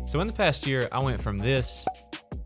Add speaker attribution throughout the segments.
Speaker 1: So in the past year, I went from this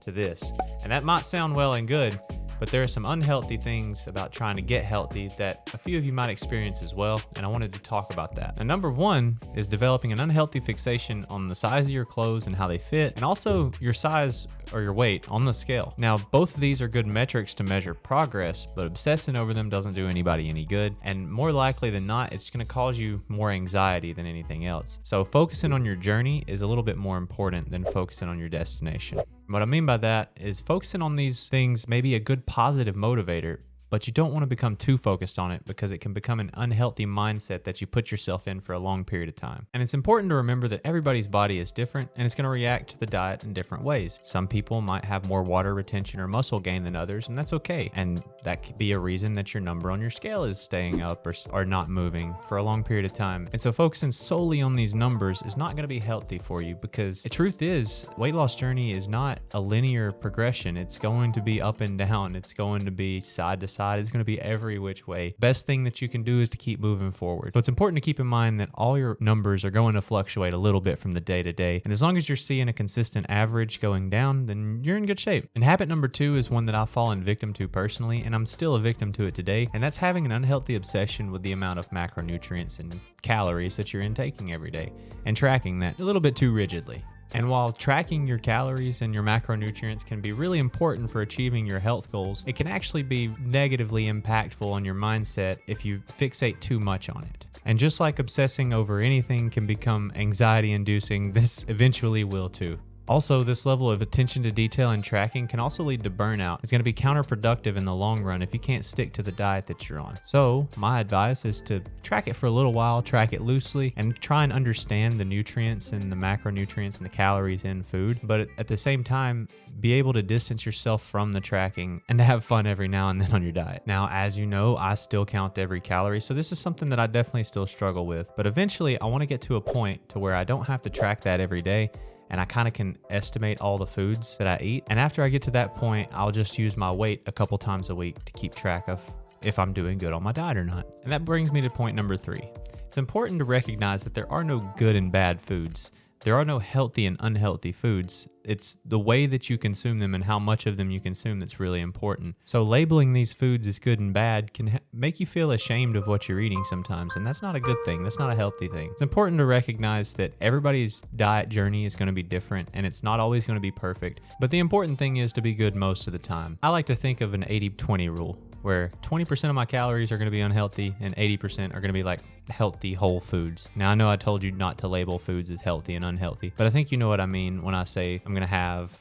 Speaker 1: to this, and that might sound well and good, but there are some unhealthy things about trying to get healthy that a few of you might experience as well, and I wanted to talk about that. And number one is developing an unhealthy fixation on the size of your clothes and how they fit, and also your size or your weight on the scale. Now, both of these are good metrics to measure progress, but obsessing over them doesn't do anybody any good, and more likely than not, it's gonna cause you more anxiety than anything else. So focusing on your journey is a little bit more important than focusing on your destination. What I mean by that is focusing on these things may be a good positive motivator, but you don't want to become too focused on it because it can become an unhealthy mindset that you put yourself in for a long period of time. And it's important to remember that everybody's body is different and it's going to react to the diet in different ways. Some people might have more water retention or muscle gain than others, and that's okay. And that could be a reason that your number on your scale is staying up or not moving for a long period of time. And so focusing solely on these numbers is not going to be healthy for you, because the truth is, weight loss journey is not a linear progression. It's going to be up and down. It's going to be side to side. It's going to be every which way. Best thing that you can do is to keep moving forward. So it's important to keep in mind that all your numbers are going to fluctuate a little bit from the day to day. And as long as you're seeing a consistent average going down, then you're in good shape. And habit number two is one that I've fallen victim to personally, and I'm still a victim to it today. And that's having an unhealthy obsession with the amount of macronutrients and calories that you're intaking every day and tracking that a little bit too rigidly. And while tracking your calories and your macronutrients can be really important for achieving your health goals, it can actually be negatively impactful on your mindset if you fixate too much on it. And just like obsessing over anything can become anxiety inducing, this eventually will too. Also, this level of attention to detail and tracking can also lead to burnout. It's going to be counterproductive in the long run if you can't stick to the diet that you're on. So my advice is to track it for a little while, track it loosely, and try and understand the nutrients and the macronutrients and the calories in food. But at the same time, be able to distance yourself from the tracking and to have fun every now and then on your diet. Now, as you know, I still count every calorie, so this is something that I definitely still struggle with. But eventually, I want to get to a point to where I don't have to track that every day, and I kind of can estimate all the foods that I eat. And after I get to that point, I'll just use my weight a couple times a week to keep track of if I'm doing good on my diet or not. And that brings me to point number three. It's important to recognize that there are no good and bad foods. There are no healthy and unhealthy foods. It's the way that you consume them and how much of them you consume that's really important. So labeling these foods as good and bad can make you feel ashamed of what you're eating sometimes, and that's not a good thing. That's not a healthy thing. It's important to recognize that everybody's diet journey is going to be different, and it's not always going to be perfect. But the important thing is to be good most of the time. I like to think of an 80-20 rule, where 20% of my calories are going to be unhealthy and 80% are going to be like healthy whole foods. Now, I know I told you not to label foods as healthy and unhealthy, but I think you know what I mean when I say I'm going to have,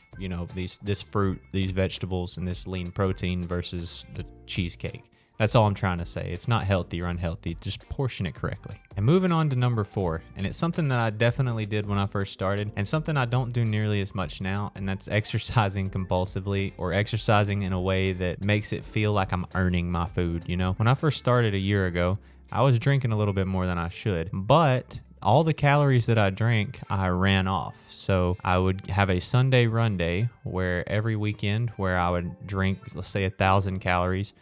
Speaker 1: this fruit, these vegetables, and this lean protein versus the cheesecake. That's all I'm trying to say. It's not healthy or unhealthy. Just portion it correctly. And moving on to number four, and it's something that I definitely did when I first started, and something I don't do nearly as much now, and that's exercising compulsively, or exercising in a way that makes it feel like I'm earning my food. When I first started a year ago, I was drinking a little bit more than I should, but all the calories that I drank, I ran off. So I would have a Sunday run day where every weekend where I would drink, let's say 1,000 calories,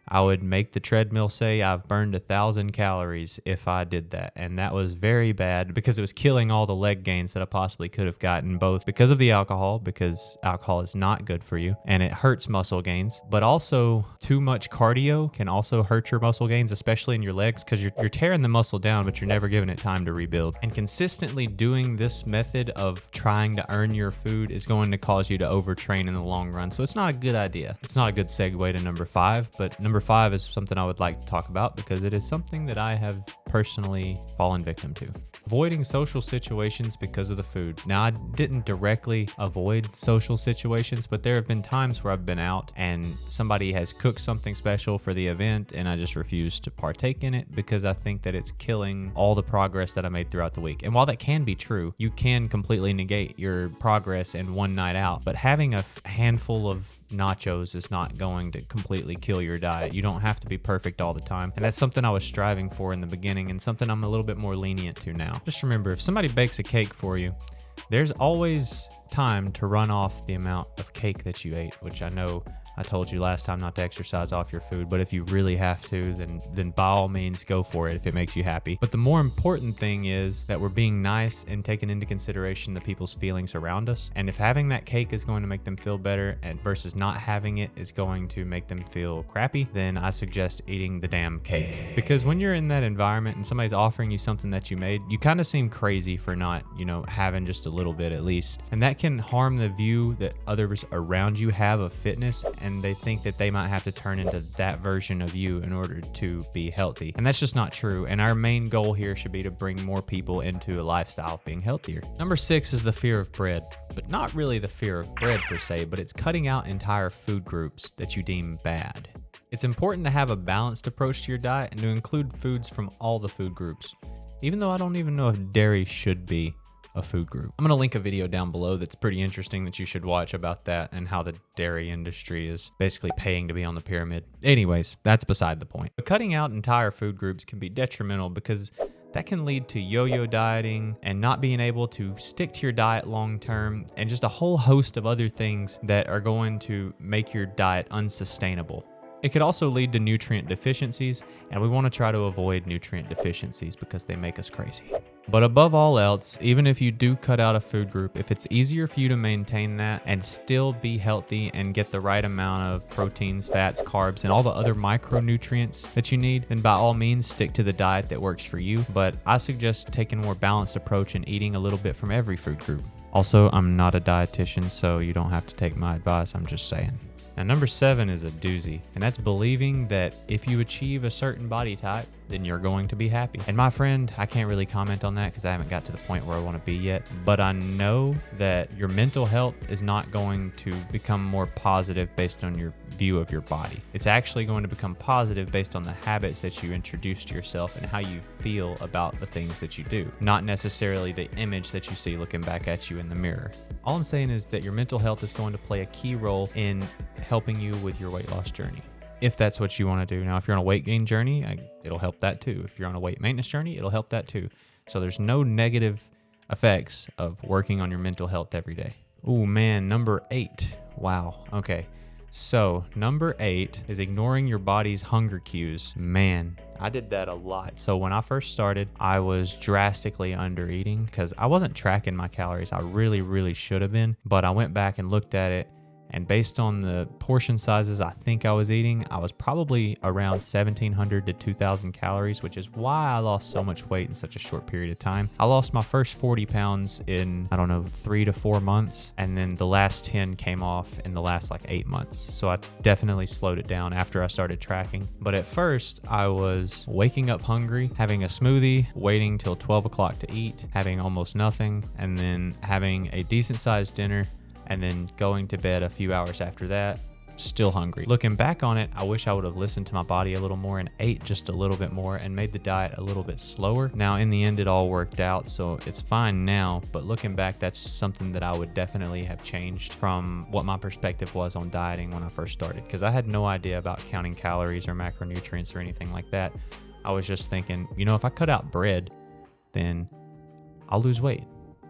Speaker 1: I would make the treadmill say I've burned 1,000 calories if I did that. And that was very bad because it was killing all the leg gains that I possibly could have gotten, both because of the alcohol, because alcohol is not good for you and it hurts muscle gains, but also too much cardio can also hurt your muscle gains, especially in your legs, because you're tearing the muscle down, but you're never giving it time to rebuild. And consistently doing this method of trying to earn your food is going to cause you to overtrain in the long run. So it's not a good idea. It's not a good segue to number five, but number five is something I would like to talk about because it is something that I have personally fallen victim to. Avoiding social situations because of the food. Now, I didn't directly avoid social situations, but there have been times where I've been out and somebody has cooked something special for the event and I just refuse to partake in it because I think that it's killing all the progress that I made throughout the week. And while that can be true, you can completely negate your progress in one night out, but having a handful of nachos is not going to completely kill your diet. You don't have to be perfect all the time. And that's something I was striving for in the beginning and something I'm a little bit more lenient to now. Just remember, if somebody bakes a cake for you, there's always time to run off the amount of cake that you ate, which I know I told you last time not to exercise off your food, but if you really have to, then by all means go for it if it makes you happy. But the more important thing is that we're being nice and taking into consideration the people's feelings around us. And if having that cake is going to make them feel better and versus not having it is going to make them feel crappy, then I suggest eating the damn cake. Because when you're in that environment and somebody's offering you something that you made, you kind of seem crazy for not, having just a little bit at least. And that can harm the view that others around you have of fitness, and they think that they might have to turn into that version of you in order to be healthy. And that's just not true. And our main goal here should be to bring more people into a lifestyle of being healthier. Number 6 is the fear of bread, but not really the fear of bread per se, but it's cutting out entire food groups that you deem bad. It's important to have a balanced approach to your diet and to include foods from all the food groups, even though I don't even know if dairy should be a food group. I'm going to link a video down below that's pretty interesting that you should watch about that and how the dairy industry is basically paying to be on the pyramid. Anyways, that's beside the point. But cutting out entire food groups can be detrimental because that can lead to yo-yo dieting and not being able to stick to your diet long term, and just a whole host of other things that are going to make your diet unsustainable. It could also lead to nutrient deficiencies, and we want to try to avoid nutrient deficiencies because they make us crazy. But above all else, even if you do cut out a food group, if it's easier for you to maintain that and still be healthy and get the right amount of proteins, fats, carbs, and all the other micronutrients that you need, then by all means stick to the diet that works for you. But I suggest taking a more balanced approach and eating a little bit from every food group. Also, I'm not a dietitian, so you don't have to take my advice. I'm just saying. Now, number 7 is a doozy, and that's believing that if you achieve a certain body type, then you're going to be happy. And my friend, I can't really comment on that because I haven't got to the point where I want to be yet, but I know that your mental health is not going to become more positive based on your view of your body. It's actually going to become positive based on the habits that you introduce to yourself and how you feel about the things that you do, not necessarily the image that you see looking back at you in the mirror. All I'm saying is that your mental health is going to play a key role in helping you with your weight loss journey, if that's what you want to do. Now, if you're on a weight gain journey, it'll help that too. If you're on a weight maintenance journey, it'll help that too. So there's no negative effects of working on your mental health every day. Ooh, man, number 8. Wow. Okay. So number 8 is ignoring your body's hunger cues. Man, I did that a lot. So when I first started, I was drastically under eating because I wasn't tracking my calories. I really should have been, but I went back and looked at it. And based on the portion sizes I think I was eating, I was probably around 1,700 to 2,000 calories, which is why I lost so much weight in such a short period of time. I lost my first 40 pounds in, 3 to 4 months. And then the last 10 came off in the last 8 months. So I definitely slowed it down after I started tracking. But at first I was waking up hungry, having a smoothie, waiting till 12 o'clock to eat, having almost nothing, and then having a decent sized dinner, and then going to bed a few hours after that, still hungry. Looking back on it, I wish I would have listened to my body a little more and ate just a little bit more and made the diet a little bit slower. Now, in the end, it all worked out, so it's fine now, but looking back, that's something that I would definitely have changed from what my perspective was on dieting when I first started, because I had no idea about counting calories or macronutrients or anything like that. I was just thinking, if I cut out bread, then I'll lose weight,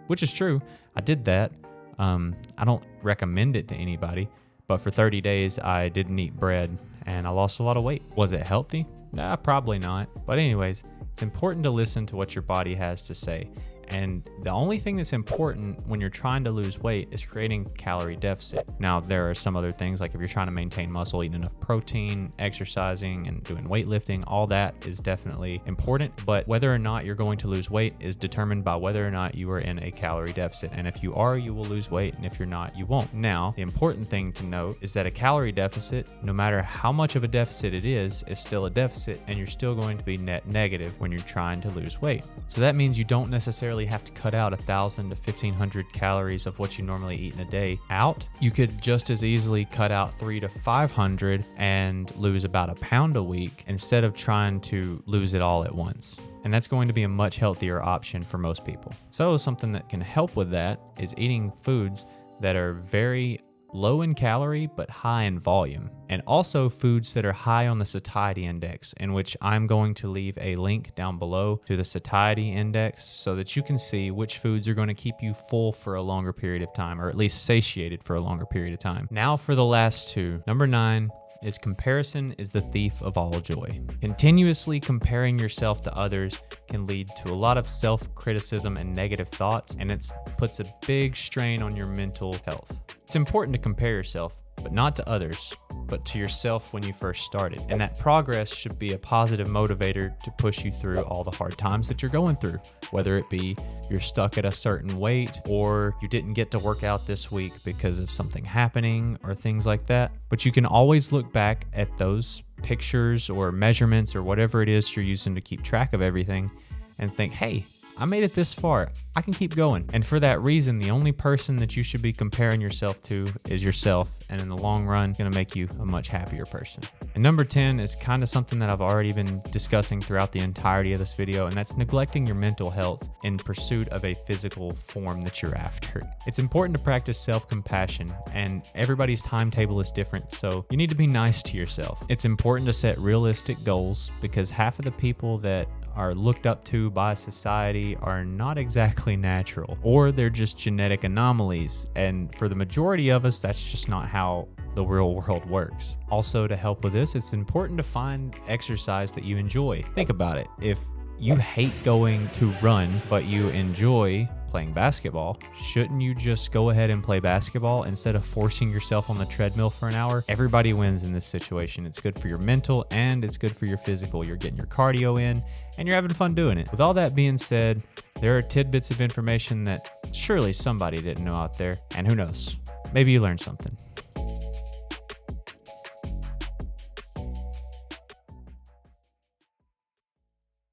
Speaker 1: which is true. I did that. I don't recommend it to anybody, but for 30 days I didn't eat bread and I lost a lot of weight. Was it healthy? Nah, probably not. But anyways, it's important to listen to what your body has to say. And the only thing that's important when you're trying to lose weight is creating calorie deficit. Now, there are some other things, like if you're trying to maintain muscle, eating enough protein, exercising, and doing weightlifting, all that is definitely important. But whether or not you're going to lose weight is determined by whether or not you are in a calorie deficit. And if you are, you will lose weight. And if you're not, you won't. Now, the important thing to note is that a calorie deficit, no matter how much of a deficit it is still a deficit, and you're still going to be net negative when you're trying to lose weight. So that means you don't necessarily have to cut out 1,000 to 1,500 calories of what you normally eat in a day out. You could just as easily cut out 300 to 500 and lose about a pound a week instead of trying to lose it all at once. And that's going to be a much healthier option for most people. So something that can help with that is eating foods that are very low in calorie but high in volume, and also foods that are high on the satiety index, in which I'm going to leave a link down below to the satiety index so that you can see which foods are going to keep you full for a longer period of time, or at least satiated for a longer period of time. Now for the last two. Number 9 is comparison is the thief of all joy. Continuously comparing yourself to others can lead to a lot of self-criticism and negative thoughts, and it puts a big strain on your mental health. It's important to compare yourself, but not to others, but to yourself when you first started. And that progress should be a positive motivator to push you through all the hard times that you're going through, whether it be you're stuck at a certain weight, or you didn't get to work out this week because of something happening or things like that. But you can always look back at those pictures or measurements or whatever it is you're using to keep track of everything and think, hey, I made it this far. I can keep going. And for that reason, the only person that you should be comparing yourself to is yourself. And in the long run, it's going to make you a much happier person. And number 10 is kind of something that I've already been discussing throughout the entirety of this video, and that's neglecting your mental health in pursuit of a physical form that you're after. It's important to practice self-compassion, and everybody's timetable is different, so you need to be nice to yourself. It's important to set realistic goals, because half of the people that are looked up to by society are not exactly natural, or they're just genetic anomalies. And for the majority of us, that's just not how the real world works. Also, to help with this, it's important to find exercise that you enjoy. Think about it. If you hate going to run, but you enjoy playing basketball, shouldn't you just go ahead and play basketball instead of forcing yourself on the treadmill for an hour? Everybody wins in this situation. It's good for your mental and it's good for your physical. You're getting your cardio in and you're having fun doing it. With all that being said, there are tidbits of information that surely somebody didn't know out there, and who knows, maybe you learned something.